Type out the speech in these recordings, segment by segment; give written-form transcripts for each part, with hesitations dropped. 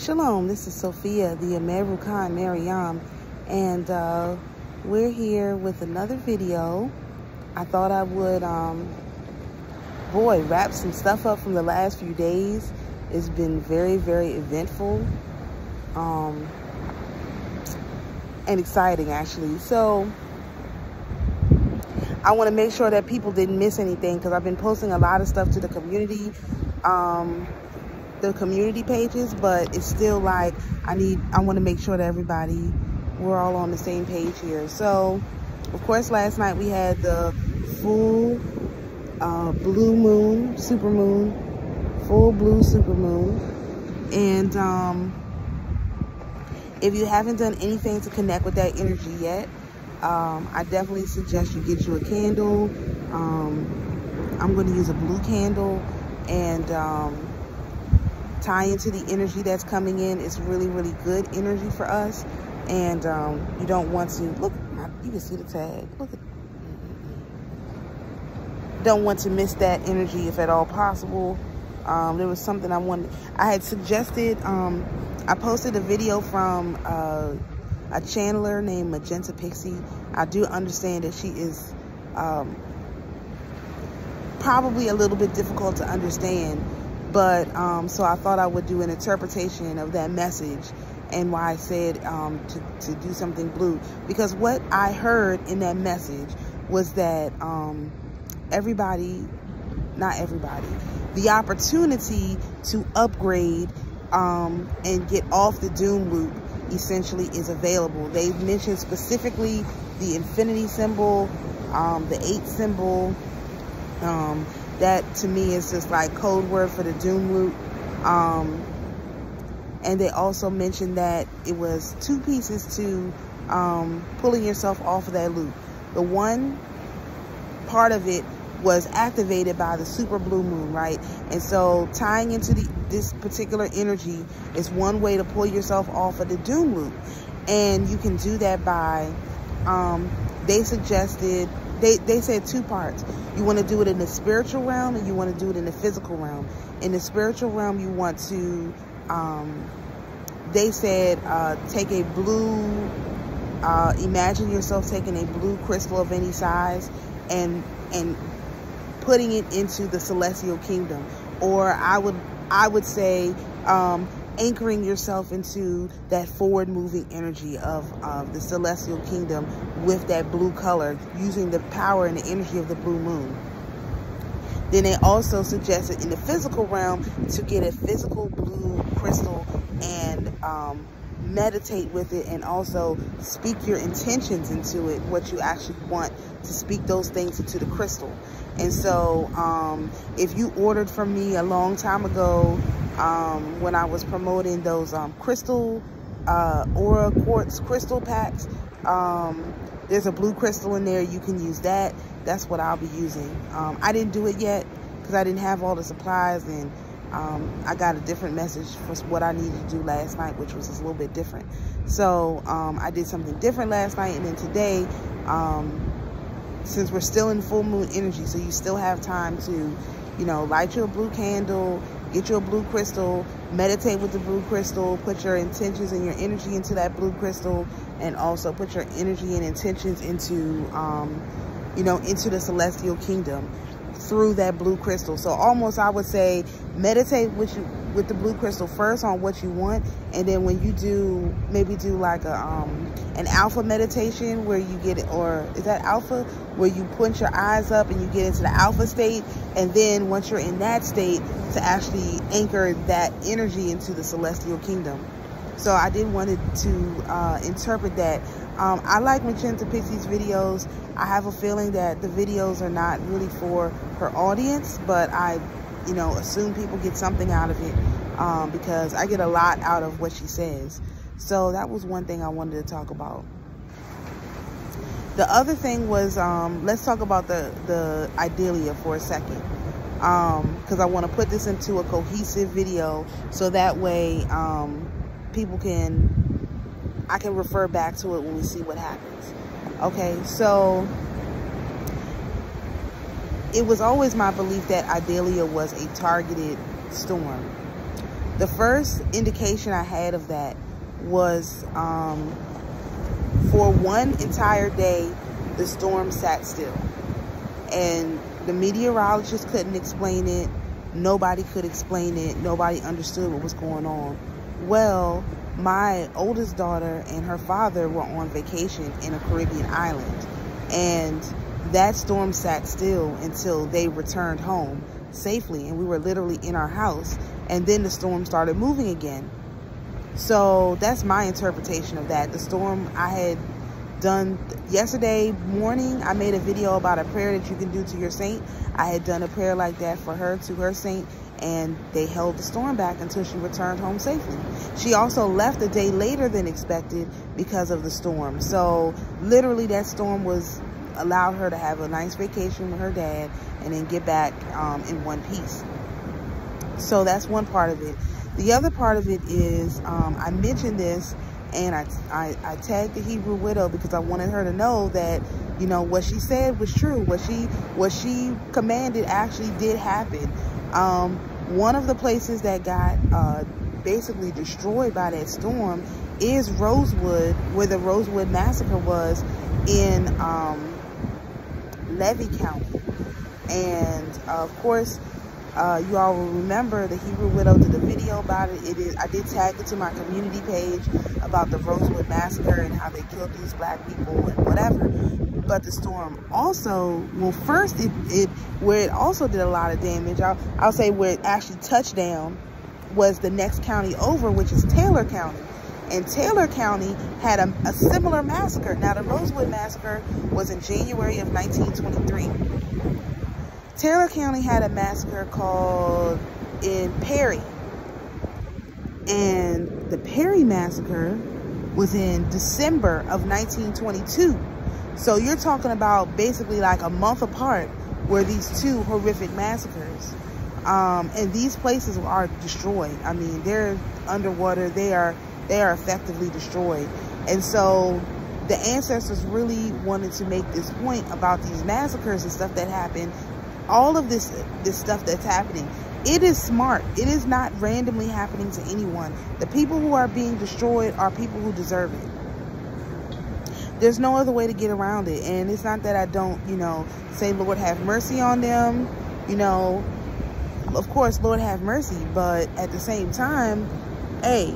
Shalom, this is Sophia, the American Mariam, and we're here with another video. I thought I would, wrap some stuff up from the last few days. It's been very, very eventful, and exciting, actually. So I want to make sure that people didn't miss anything, because I've been posting a lot of stuff to the community pages, but it's still like I want to make sure that we're all on the same page here. So of course, last night we had the full blue moon, full blue supermoon, and if you haven't done anything to connect with that energy yet, I definitely suggest you get you a candle. I'm going to use a blue candle and tie into the energy that's coming in. It's really, really good energy for us, and you don't want to look. You can see the tag. Look at. Don't want to miss that energy if at all possible. There was something I had suggested. I posted a video from a channeler named Magenta Pixie. I do understand that she is probably a little bit difficult to understand, but so I thought I would do an interpretation of that message and why I said to do something blue, because what I heard in that message was that not everybody, the opportunity to upgrade and get off the doom loop essentially is available. They mentioned specifically the infinity symbol, the 8 symbol. That to me is just like code word for the doom loop. And they also mentioned that it was 2 pieces to pulling yourself off of that loop. The one part of it was activated by the super blue moon, right? And so tying into this particular energy is one way to pull yourself off of the doom loop. And you can do that by, they said 2 parts. You want to do it in the spiritual realm, and you want to do it in the physical realm. In the spiritual realm, you want to, they said, take a blue, imagine yourself taking a blue crystal of any size and putting it into the celestial kingdom. Or I would say anchoring yourself into that forward moving energy of the celestial kingdom with that blue color, using the power and the energy of the blue moon. Then they also suggested in the physical realm to get a physical blue crystal and meditate with it, and also speak your intentions into it, what you actually want to speak those things into the crystal. And so if you ordered from me a long time ago, when I was promoting those crystal aura quartz crystal packs, there's a blue crystal in there. You can use that. That's what I'll be using. I didn't do it yet because I didn't have all the supplies, and I got a different message for what I needed to do last night, which was just a little bit different. So I did something different last night, and then today, since we're still in full moon energy, so you still have time to, light you a blue candle, get you a blue crystal, meditate with the blue crystal, put your intentions and your energy into that blue crystal, and also put your energy and intentions into, into the celestial kingdom through that blue crystal. So almost, I would say, meditate with the blue crystal first on what you want, and then when you do, maybe do like an alpha meditation where you get it, or is that alpha, where you put your eyes up and you get into the alpha state, and then once you're in that state, to actually anchor that energy into the celestial kingdom. So I did want to interpret that. I like Magenta Pixie's videos. I have a feeling that the videos are not really for her audience, but I, assume people get something out of it, because I get a lot out of what she says. So that was one thing I wanted to talk about. The other thing was, let's talk about the Idalia for a second, because I want to put this into a cohesive video, so that way people I can refer back to it when we see what happens. Okay, so it was always my belief that Idalia was a targeted storm. The first indication I had of that was for one entire day, the storm sat still. And the meteorologist couldn't explain it. Nobody could explain it. Nobody understood what was going on. Well, my oldest daughter and her father were on vacation in a Caribbean island. And that storm sat still until they returned home safely. And we were literally in our house. And then the storm started moving again. So that's my interpretation of that. The storm I had done yesterday morning, I made a video about a prayer that you can do to your saint. I had done a prayer like that for her, to her saint, and they held the storm back until she returned home safely. She also left a day later than expected because of the storm. So literally that storm allowed her to have a nice vacation with her dad and then get back in one piece. So that's one part of it. The other part of it is, I mentioned this, and I tagged the Hebrew widow because I wanted her to know that, you know, what she said was true. What she commanded actually did happen. One of the places that got basically destroyed by that storm is Rosewood, where the Rosewood massacre was in Levy County. And of course, you all will remember the Hebrew widow did a video about it. I did tag it to my community page about the Rosewood massacre and how they killed these black people and whatever. But the storm also, well, first where it also did a lot of damage, I'll say where it actually touched down was the next county over, which is Taylor County. And Taylor County had a similar massacre. Now, the Rosewood massacre was in January of 1923. Taylor County had a massacre called in Perry. And the Perry massacre was in December of 1922. So you're talking about basically like a month apart were these two horrific massacres. And these places are destroyed. I mean, they're underwater. They are effectively destroyed. And so the ancestors really wanted to make this point about these massacres and stuff that happened. All of this stuff that's happening, it is smart. It is not randomly happening to anyone. The people who are being destroyed are people who deserve it. There's no other way to get around it. And it's not that I don't, you know, say, Lord, have mercy on them. You know, of course, Lord, have mercy. But at the same time, hey,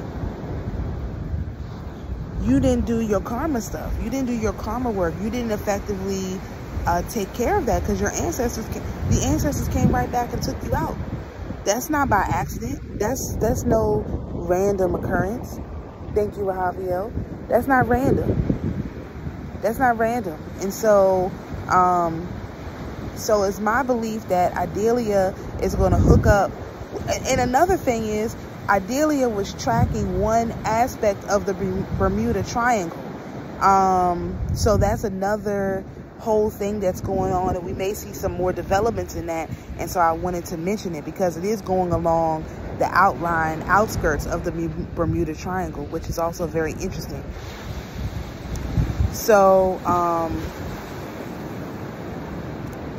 you didn't do your karma stuff. You didn't do your karma work. You didn't effectively take care of that, because your the ancestors came right back and took you out. That's not by accident. That's no random occurrence. Thank you, Rahaviel. That's not random. That's not random. And so so it's my belief that Idalia is going to hook up. And another thing is, Idalia was tracking one aspect of the Bermuda Triangle. So that's another whole thing that's going on, and we may see some more developments in that. And so I wanted to mention it because it is going along the outskirts of the Bermuda Triangle, which is also very interesting. So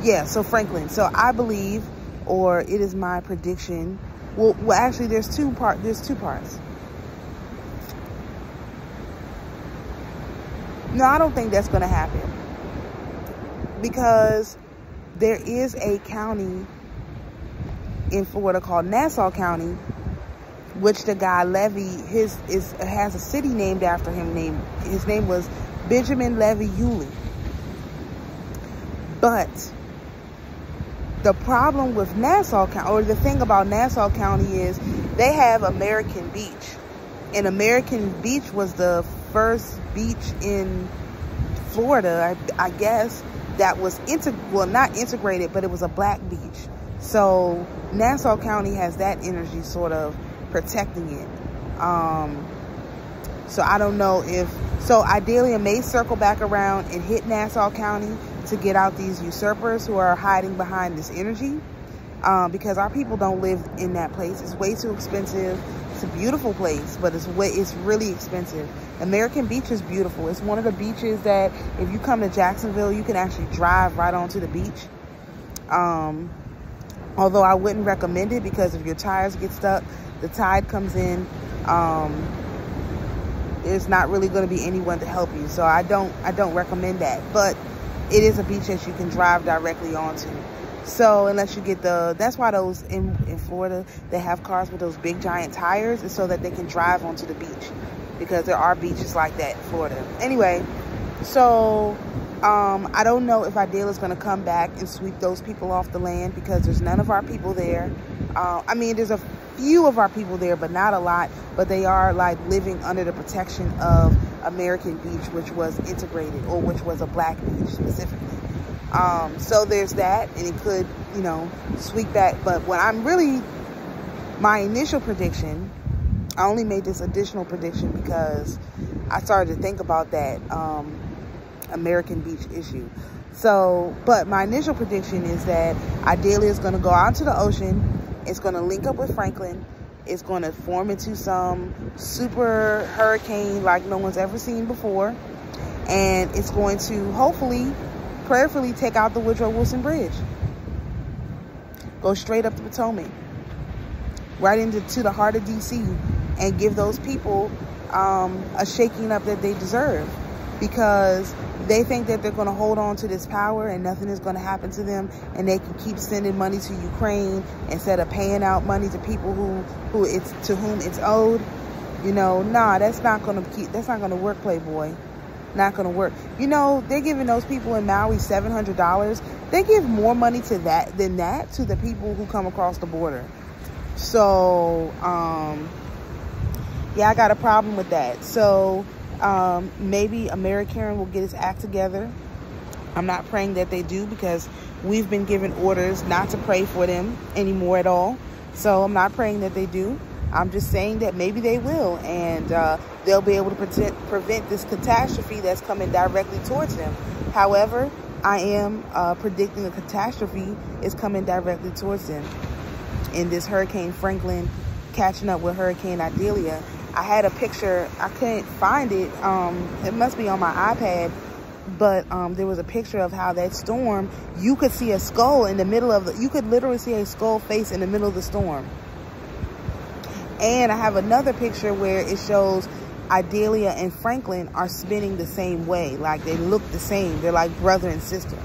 yeah, so Franklin, so I believe, or it is my prediction, well actually there's two parts. No, I don't think that's going to happen, because there is a county in Florida called Nassau County, which the guy Levy has a city named after him. His name was Benjamin Levy Yulee. But the problem with Nassau County, or the thing about Nassau County, is they have American Beach, and American Beach was the first beach in Florida, I guess, that was not integrated, but it was a black beach. So Nassau County has that energy sort of protecting it. So I don't know if, so Idalia may circle back around and hit Nassau County to get out these usurpers who are hiding behind this energy, because our people don't live in that place. It's way too expensive. It's a beautiful place, but it's really expensive. American Beach is beautiful. It's one of the beaches that if you come to Jacksonville, you can actually drive right onto the beach. Although I wouldn't recommend it, because if your tires get stuck, the tide comes in, there's not really going to be anyone to help you. So I don't recommend that. But it is a beach that you can drive directly onto. So unless you get that's why those in Florida, they have cars with those big giant tires, is so that they can drive onto the beach, because there are beaches like that in Florida. Anyway, so I don't know if Idalia is going to come back and sweep those people off the land, because there's none of our people there. I mean, there's a few of our people there, but not a lot. But they are like living under the protection of American Beach, which was integrated, or which was a black beach specifically. So there's that, and it could, you know, sweep back. But what my initial prediction, I only made this additional prediction because I started to think about that American Beach issue. So, but my initial prediction is that Idalia is going to go out to the ocean. It's going to link up with Franklin. It's going to form into some super hurricane like no one's ever seen before. And it's going to hopefully, prayerfully, take out the Woodrow Wilson Bridge. Go straight up the Potomac, right into the heart of DC, and give those people a shaking up that they deserve, because they think that they're going to hold on to this power and nothing is going to happen to them, and they can keep sending money to Ukraine instead of paying out money to people to whom it's owed. You know, nah, that's not going to work, Playboy. Not going to work. You know, they're giving those people in Maui $700. They give more money to than that to the people who come across the border. So, yeah, I got a problem with that. So, maybe AmeriCaren will get its act together. I'm not praying that they do, because we've been given orders not to pray for them anymore at all. So I'm not praying that they do. I'm just saying that maybe they will, and they'll be able to prevent this catastrophe that's coming directly towards them. However, I am predicting a catastrophe is coming directly towards them in this Hurricane Franklin catching up with Hurricane Idalia. I had a picture, I couldn't find it. It must be on my iPad, but there was a picture of how that storm, you could see a skull in the middle of you could literally see a skull face in the middle of the storm. And I have another picture where it shows Idalia and Franklin are spinning the same way. Like, they look the same. They're like brother and sister.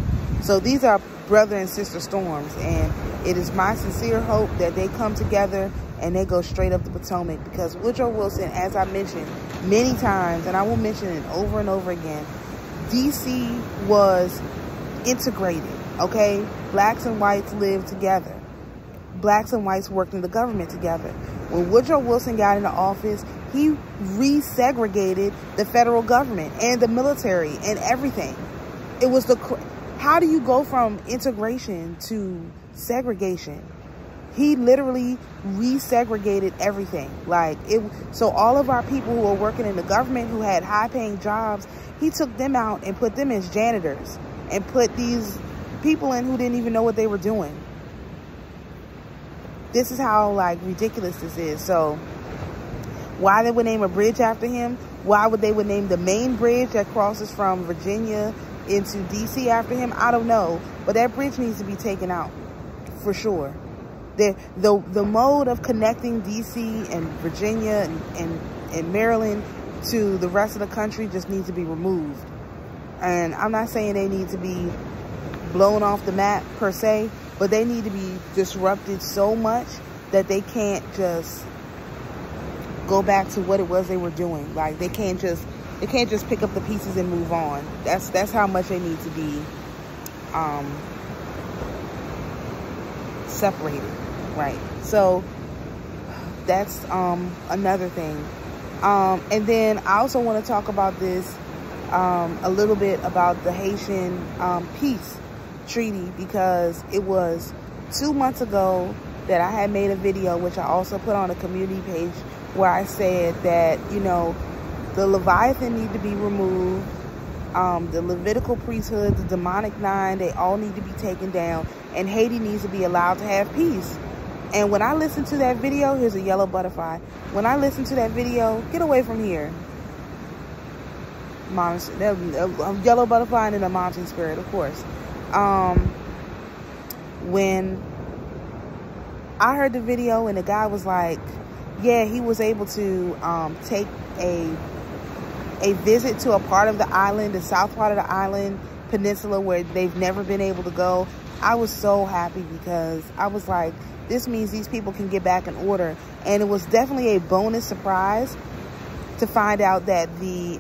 So these are brother and sister storms. And it is my sincere hope that they come together and they go straight up the Potomac. Because Woodrow Wilson, as I mentioned many times, and I will mention it over and over again, DC was integrated, okay? Blacks and whites lived together. Blacks and whites worked in the government together. When Woodrow Wilson got into office, he resegregated the federal government and the military and everything. It was how do you go from integration to segregation? He literally resegregated everything. So all of our people who were working in the government, who had high-paying jobs, he took them out and put them as janitors and put these people in who didn't even know what they were doing. This is how, ridiculous this is. So why they would name a bridge after him? Why would they name the main bridge that crosses from Virginia into DC after him? I don't know. But that bridge needs to be taken out for sure. The mode of connecting DC and Virginia and Maryland to the rest of the country just needs to be removed. And I'm not saying they need to be blown off the map per se, but they need to be disrupted so much that they can't just go back to what it was they were doing. Like, they can't just pick up the pieces and move on. That's how much they need to be separated, right? So that's another thing. And then I also want to talk about this a little bit about the Haitian peace treaty, because it was 2 months ago that I had made a video, which I also put on a community page, where I said that, you know, the Leviathan need to be removed, the Levitical priesthood, the demonic 9, they all need to be taken down, and Haiti needs to be allowed to have peace. And when I listened to that video, here's a yellow butterfly. When I listened to that video, get away from here. A yellow butterfly and then a mountain spirit, of course. When I heard the video and the guy was like, yeah, he was able to take a visit to a part of the island, the south part of the island peninsula, where they've never been able to go. I was so happy because I was like, this means these people can get back in order. And it was definitely a bonus surprise to find out that the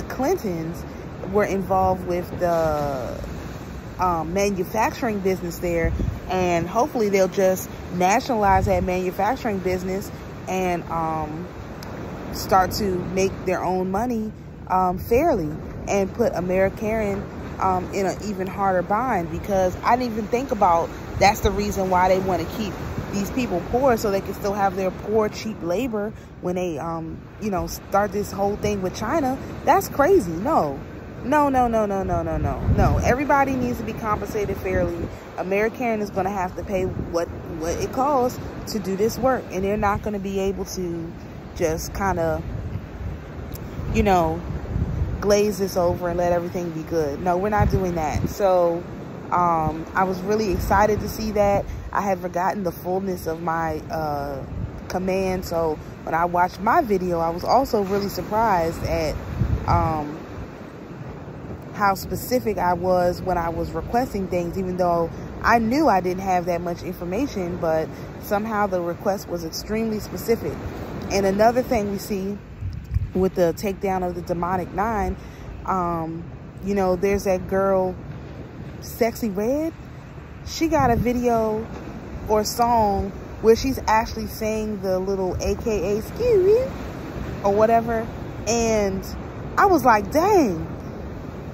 Clintons were involved with the manufacturing business there, and hopefully they'll just nationalize that manufacturing business and start to make their own money fairly, and put American in an even harder bind. Because I didn't even think about that's the reason why they want to keep these people poor, so they can still have their poor cheap labor when they you know, start this whole thing with China. That's crazy. No, everybody needs to be compensated fairly. American is going to have to pay what it costs to do this work, and they're not going to be able to just kind of, you know, glaze this over and let everything be good. No, we're not doing that. So I was really excited to see that. I had forgotten the fullness of my command, so when I watched my video, I was also really surprised at how specific I was when I was requesting things, even though I knew I didn't have that much information, but somehow the request was extremely specific. And another thing we see with the takedown of the Demonic 9, you know, there's that girl, Sexy Red. She got a video or song where she's actually saying the little AKA "excuse me" or whatever, and I was like, dang,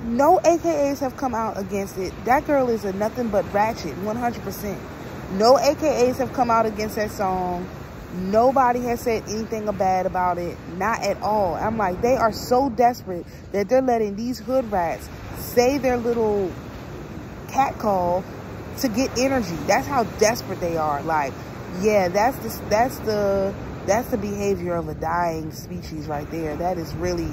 no AKAs have come out against it. That girl is a nothing but ratchet, 100%. No AKAs have come out against that song. Nobody has said anything bad about it, not at all. I'm like, they are so desperate that they're letting these hood rats say their little cat call to get energy. That's how desperate they are. Like, yeah, that's the behavior of a dying species right there. That is really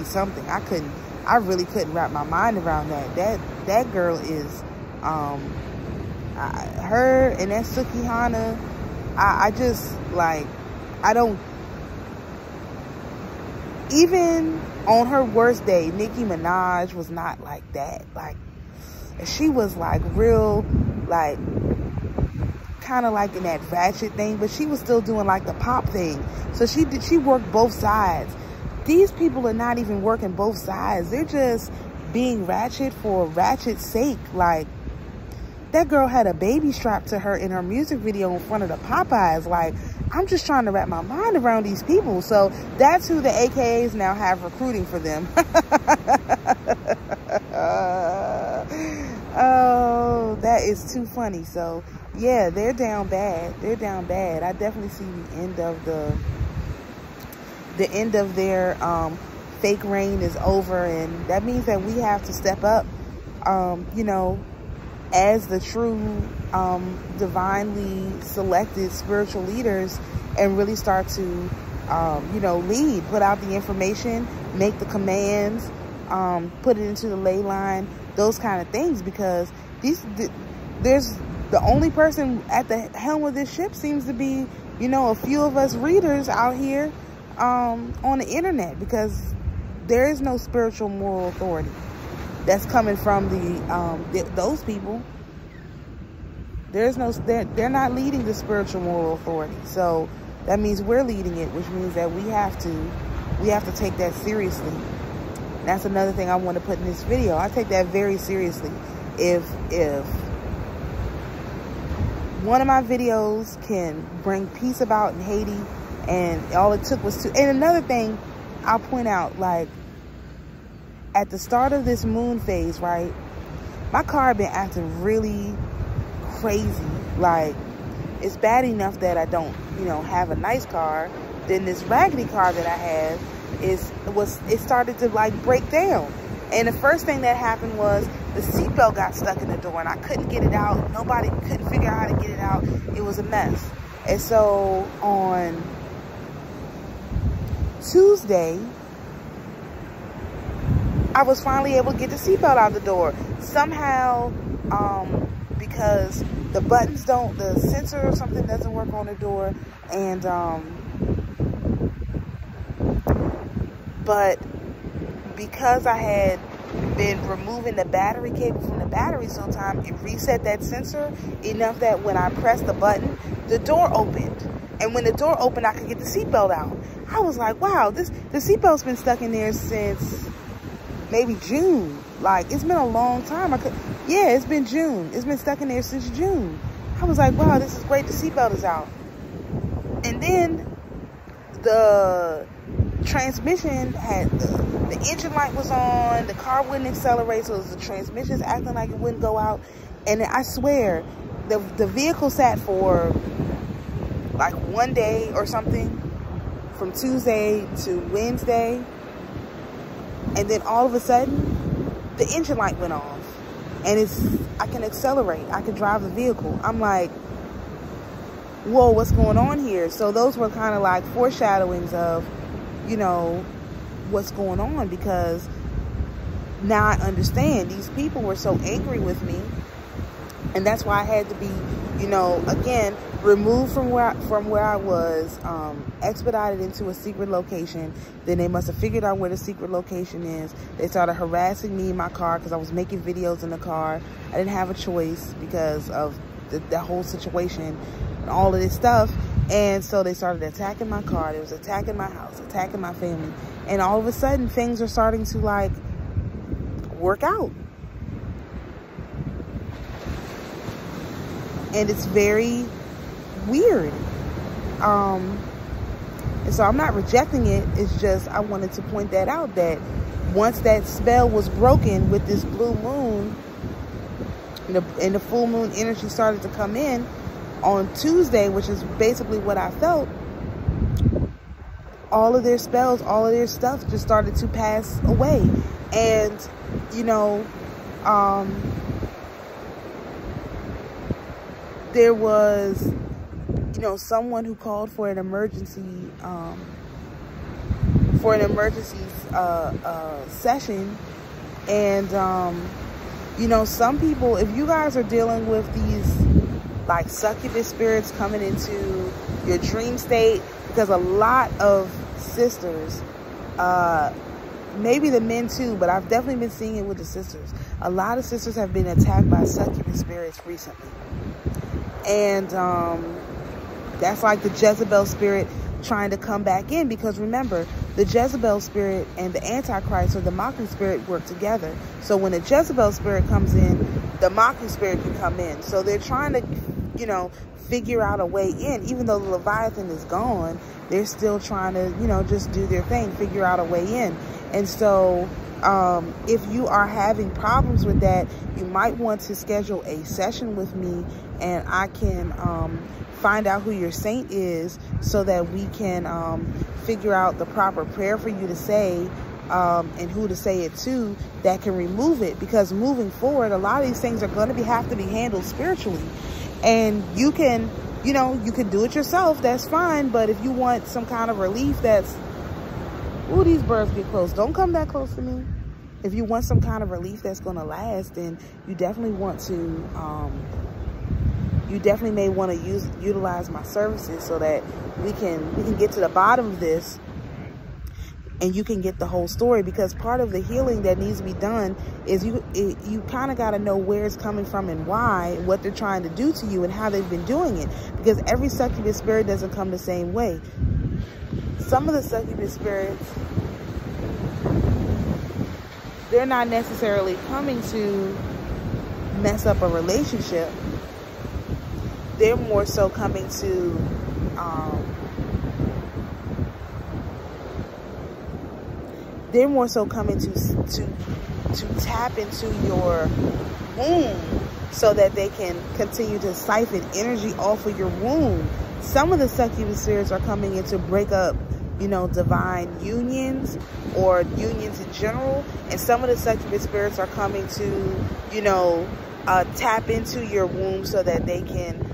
something. I really couldn't wrap my mind around that. That girl is her and that Sukihana. I just, like, I don't, even on her worst day, Nicki Minaj was not like that. Like, she was like real, like, kind of like in that ratchet thing, but she was still doing like the pop thing. So she worked both sides. These people are not even working both sides. They're just being ratchet for ratchet's sake. Like, that girl had a baby strapped to her in her music video in front of the Popeyes. Like, I'm just trying to wrap my mind around these people. So that's who the AKAs now have recruiting for them. Oh, that is too funny. So yeah, they're down bad. They're down bad. I definitely see the end of their fake reign is over, and that means that we have to step up, you know, as the true divinely selected spiritual leaders, and really start to you know, lead, put out the information, make the commands, put it into the ley line, those kind of things. Because there's the only person at the helm of this ship seems to be, you know, a few of us readers out here on the internet, because there is no spiritual moral authority that's coming from those people. There's no, they're not leading the spiritual moral authority. So that means we're leading it, which means that we have to take that seriously. That's another thing I want to put in this video. I take that very seriously. If one of my videos can bring peace about in Haiti, and all it took was to, and another thing I'll point out, like, at the start of this moon phase, right, my car had been acting really crazy. Like, it's bad enough that I don't, you know, have a nice car. Then this raggedy car that I have it started to, like, break down. And the first thing that happened was the seatbelt got stuck in the door, and I couldn't get it out. Nobody couldn't figure out how to get it out. It was a mess. And so on Tuesday, I was finally able to get the seatbelt out the door. Somehow, because the buttons don't, the sensor or something doesn't work on the door. And, but because I had been removing the battery cable from the battery sometime, it reset that sensor enough that when I pressed the button, the door opened. And when the door opened, I could get the seatbelt out. I was like, wow, the seatbelt's been stuck in there since maybe June. Like, it's been a long time. Yeah, it's been June. It's been stuck in there since June. I was like, wow, this is great. The seatbelt is out. And then the transmission had, the engine light was on, the car wouldn't accelerate, so the transmission's acting like it wouldn't go out. And I swear, the vehicle sat for like one day or something, from Tuesday to Wednesday, and then all of a sudden, the engine light went off. And I can accelerate, I can drive the vehicle. I'm like, whoa, what's going on here? So those were kind of like foreshadowings of, you know, what's going on, because now I understand these people were so angry with me, and that's why I had to be, you know, again, removed from where I was, expedited into a secret location. Then they must have figured out where the secret location is. They started harassing me in my car because I was making videos in the car. I didn't have a choice because of the whole situation and all of this stuff. And so they started attacking my car. They was attacking my house, attacking my family. And all of a sudden, things are starting to, like, work out. And it's very weird. And so I'm not rejecting it. It's just I wanted to point that out, that once that spell was broken with this blue moon, and the full moon energy started to come in on Tuesday, which is basically what I felt, all of their spells, all of their stuff just started to pass away. And, you know, there was, you know, someone who called for an emergency, session. And, you know, some people, if you guys are dealing with these, like, succubus spirits coming into your dream state, because a lot of sisters, maybe the men too, but I've definitely been seeing it with the sisters. A lot of sisters have been attacked by succubus spirits recently. And that's like the Jezebel spirit trying to come back in, because remember, the Jezebel spirit and the Antichrist, or the mocking spirit, work together. So when the Jezebel spirit comes in, the mocking spirit can come in. So they're trying to, you know, figure out a way in. Even though the Leviathan is gone, they're still trying to, you know, just do their thing, figure out a way in. And so if you are having problems with that, you might want to schedule a session with me, and I can find out who your saint is, so that we can figure out the proper prayer for you to say, and who to say it to that can remove it. Because moving forward, a lot of these things are going to have to be handled spiritually. And you can, you know, you can do it yourself, that's fine. But if you want some kind of relief that's, ooh, these birds get close, don't come that close to me. If you want some kind of relief that's going to last, then you definitely want to, you definitely may want to utilize my services, so that we can get to the bottom of this, and you can get the whole story. Because part of the healing that needs to be done is you kind of got to know where it's coming from and why, what they're trying to do to you and how they've been doing it. Because every succubus spirit doesn't come the same way. Some of the succubus spirits, they're not necessarily coming to mess up a relationship. They're more so coming to tap into your womb, so that they can continue to siphon energy off of your womb. Some of the succubus spirits are coming in to break up, you know, divine unions, or unions in general. And some of the succubus spirits are coming to, you know, tap into your womb, so that they can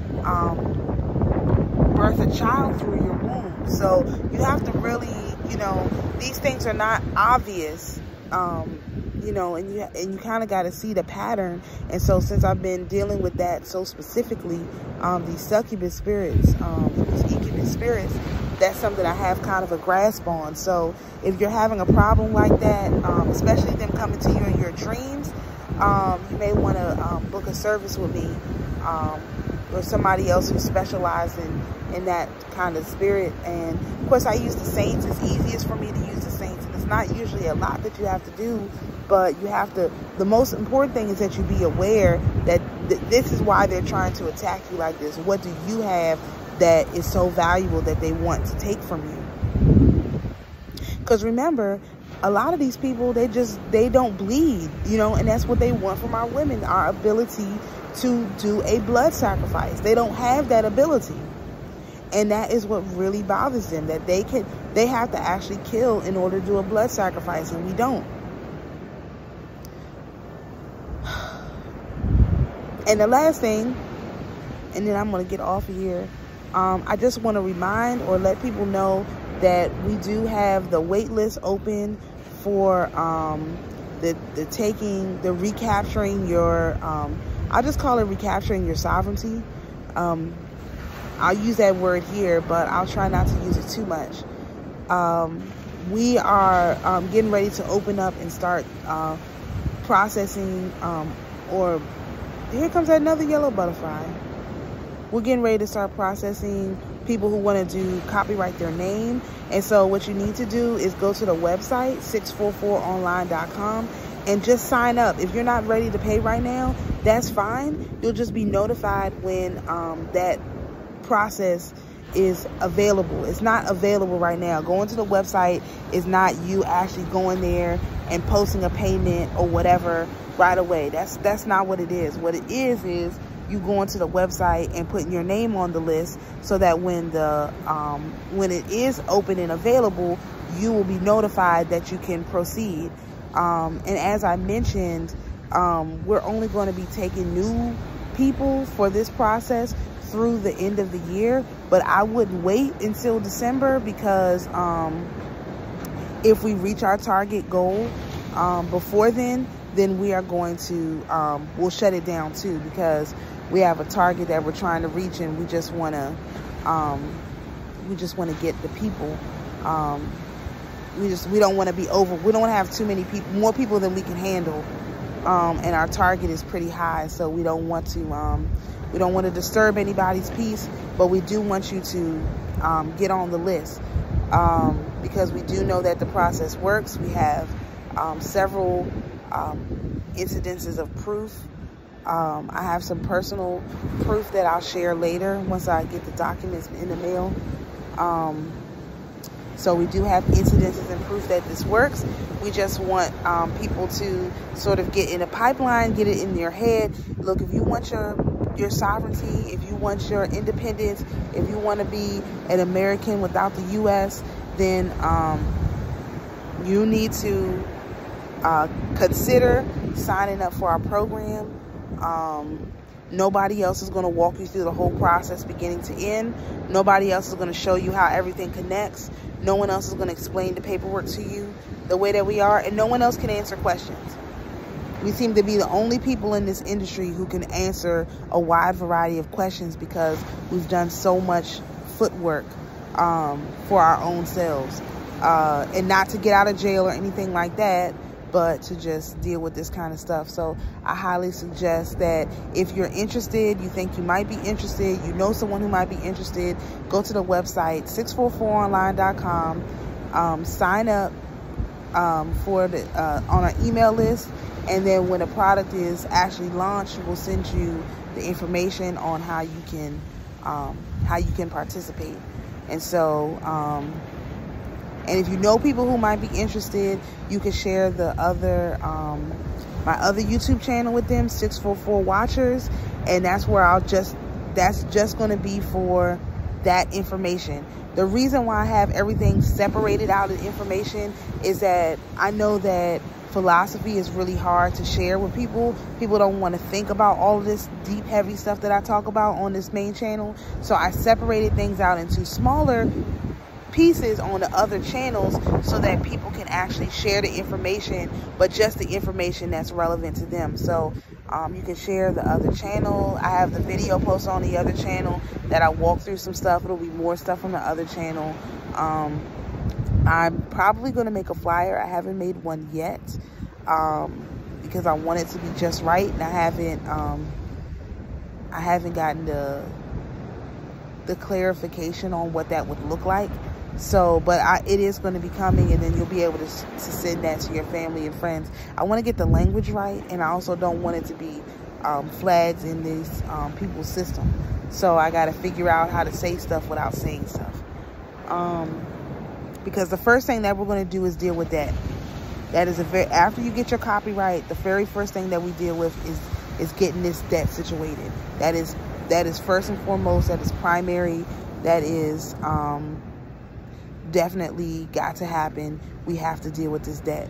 birth a child through your womb. So you have to really, you know, these things are not obvious. You you know, and you kind of got to see the pattern. And so since I've been dealing with that so specifically, these succubus spirits, these incubus spirits, that's something I have kind of a grasp on. So if you're having a problem like that, especially them coming to you in your dreams, you may want to book a service with me, or somebody else who specializes in that kind of spirit. And of course I use the saints. It's easiest for me to use the saints, and it's not usually a lot that you have to do, but you have to, the most important thing is that you be aware that this is why they're trying to attack you like this. What do you have that is so valuable that they want to take from you? Because remember, a lot of these people, they don't bleed, you know, and that's what they want from our women, our ability to do a blood sacrifice. They don't have that ability. And that is what really bothers them, that they have to actually kill in order to do a blood sacrifice, and we don't. And the last thing, and then I'm going to get off of here, I just want to remind or let people know that we do have the wait list open for the recapturing your, I'll just call it recapturing your sovereignty. I'll use that word here, but I'll try not to use it too much. We are getting ready to open up and start processing, or here comes another yellow butterfly. We're getting ready to start processing people who want to copyright their name. And so what you need to do is go to the website, 644online.com, and just sign up. If you're not ready to pay right now, that's fine. You'll just be notified when that process is available. It's not available right now. Going to the website is not you actually going there and posting a payment or whatever right away. That's not what it is. What it is you going to the website and putting your name on the list, so that when it is open and available, you will be notified that you can proceed. And as I mentioned, we're only going to be taking new people for this process through the end of the year, but I wouldn't wait until December, because if we reach our target goal before then we are going to we'll shut it down too, because we have a target that we're trying to reach, and we just want to get the people. We don't want to be over. We don't want to have too many people, more people than we can handle, and our target is pretty high. So we don't want to disturb anybody's peace, but we do want you to get on the list, because we do know that the process works. We have several incidences of proof. I have some personal proof that I'll share later once I get the documents in the mail. So we do have incidences and proof that this works. We just want people to sort of get in a pipeline, get it in their head. Look, if you want your sovereignty, if you want your independence, if you want to be an American without the U.S., then you need to consider signing up for our program. Nobody else is going to walk you through the whole process beginning to end. Nobody else is going to show you how everything connects. No one else is going to explain the paperwork to you the way that we are, and no one else can answer questions. We seem to be the only people in this industry who can answer a wide variety of questions, because we've done so much footwork for our own selves, and not to get out of jail or anything like that, but to just deal with this kind of stuff. So I highly suggest that if you're interested, you think you might be interested, you know someone who might be interested, go to the website, 644online.com, sign up for the on our email list, and then when the product is actually launched, we'll send you the information on how you can participate. And so and if you know people who might be interested, you can share the other, my other YouTube channel with them, 644 Watchers. And that's where that's just going to be for that information. The reason why I have everything separated out of information is that I know that philosophy is really hard to share with people. People don't want to think about all of this deep, heavy stuff that I talk about on this main channel. So I separated things out into smaller pieces on the other channels so that people can actually share the information, but just the information that's relevant to them. So you can share the other channel. I have the video post on the other channel that I walk through some stuff. It'll be more stuff on the other channel. I'm probably going to make a flyer. I haven't made one yet because I want it to be just right, and I haven't gotten the clarification on what that would look like. So, but it is going to be coming, and then you'll be able to send that to your family and friends. I want to get the language right, and I also don't want it to be flags in these people's system. So I got to figure out how to say stuff without saying stuff. Because the first thing that we're going to do is deal with that. That is after you get your copyright, the very first thing that we deal with is getting this debt situated. That is first and foremost. That is primary. That is definitely got to happen. We have to deal with this debt.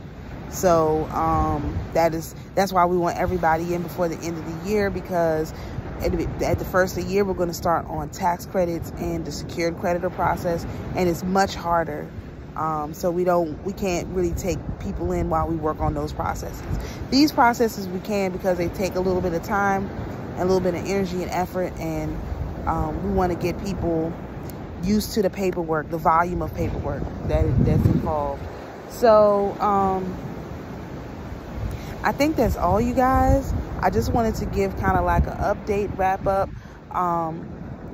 So that's why we want everybody in before the end of the year, because at the first of the year we're going to start on tax credits and the secured creditor process, and it's much harder. So we can't really take people in while we work on those processes. These processes we can, because they take a little bit of time and a little bit of energy and effort, and we want to get people used to the paperwork, the volume of paperwork that's involved. So I think that's all, you guys. I just wanted to give kind of like an update, wrap up.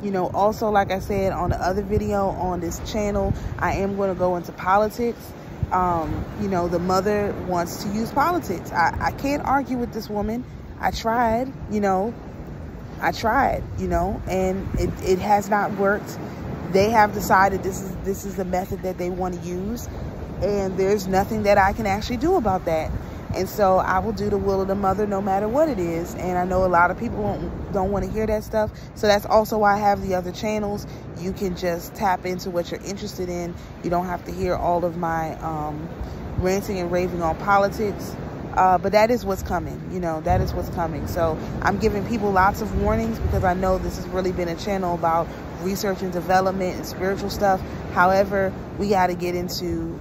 You know, also, like I said on the other video on this channel, I am going to go into politics. You know, the mother wants to use politics. I can't argue with this woman. I tried, you know, and it has not worked. They have decided this is the method that they want to use, and there's nothing that I can actually do about that. And so I will do the will of the mother no matter what it is. And I know a lot of people don't want to hear that stuff. So that's also why I have the other channels. You can just tap into what you're interested in. You don't have to hear all of my ranting and raving on politics. But that is what's coming. You know, that is what's coming. So I'm giving people lots of warnings, because I know this has really been a channel about research and development and spiritual stuff. However, we got to get into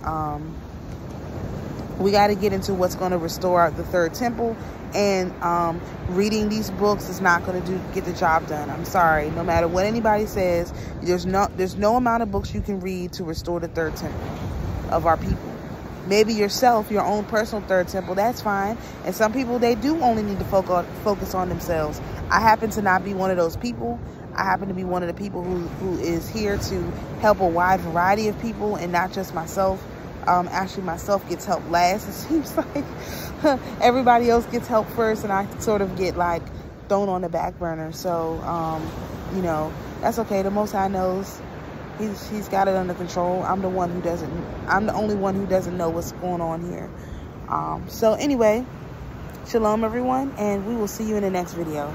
what's going to restore the third temple, and reading these books is not going to get the job done. I'm sorry. No matter what anybody says, there's no amount of books you can read to restore the third temple of our people. Maybe yourself, your own personal third temple, that's fine. And some people, they do only need to focus on themselves. I happen to not be one of those people. I happen to be one of the people who is here to help a wide variety of people, and not just myself. Actually, myself gets help last. It seems like everybody else gets help first, and I sort of get like thrown on the back burner. So, you know, that's okay. The Most High knows. He's got it under control. I'm the only one who doesn't know what's going on here. So anyway, shalom everyone, and we will see you in the next video.